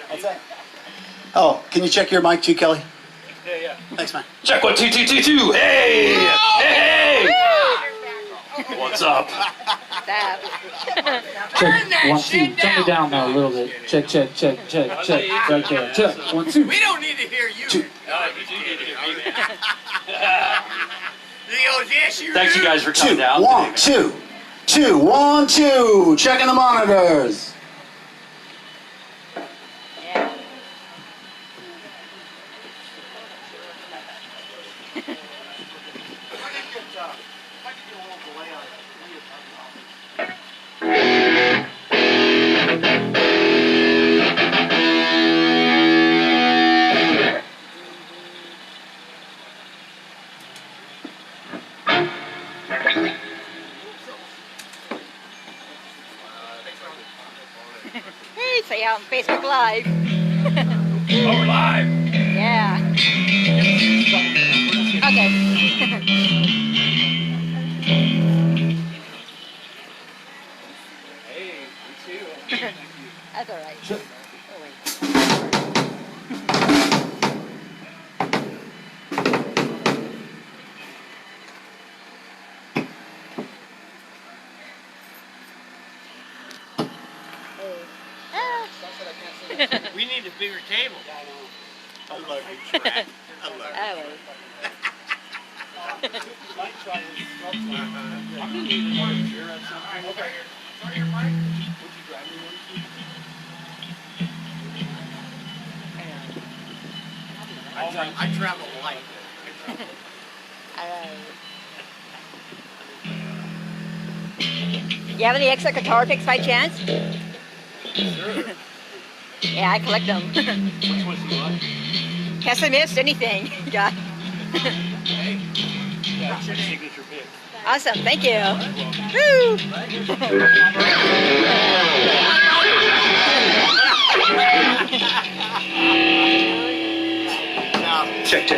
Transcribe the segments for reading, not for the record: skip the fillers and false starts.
What's that? Oh, can you check your mic too, Kelly? Yeah. Thanks, man. Check 1 2 2 2 2. Hey! Hey! What's up? That. Check 1 2. Turn me down now a little bit. Check. Right there. Check 1 2. We don't need to hear you. You do need to hear me, man. He goes, yes, you Thanks, do. you guys, for coming down. 1 2 2 1 2. Checking the monitors. Hey, say on Facebook Live. Oh, we're live. Yeah. Okay. Hey, me too. That's all right. Sure. Oh, wait. We need a bigger table. I love you, Trent. I love you. Oh, wait. I travel light. All right. You have any extra guitar picks by chance? Sure. Yeah, I collect them. Which ones do you like? Pessimist, anything. God. Hey. Yeah, it's your signature pick. Awesome, thank you. Woo! Check.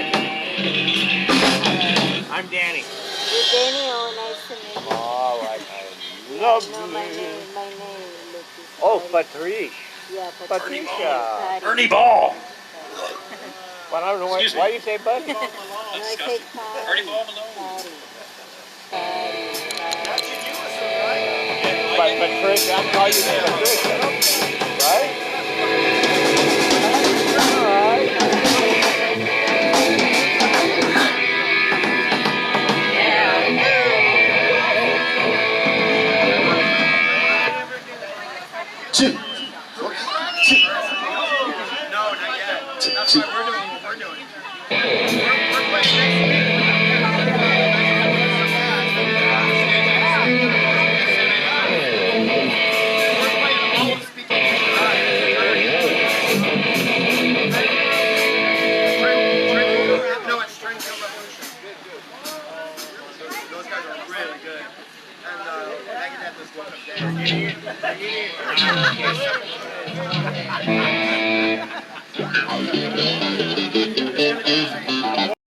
I'm Danny. You're Danny, oh, nice to meet you. All right. No, my name, look, is Oh, Patty. Patrice. Yeah, Patricia. Patty. Ernie Ball. Well, I don't know Excuse me. why do you say Buddy? No, I take Patty. Ernie Ball Malone. Patty. But Patricia, I'm calling you Patricia. Right? Two. No, not yet. That's why we're doing what we're doing. We're playing No, it's String Revolution. Those guys are really good. And Megadeth is one of them.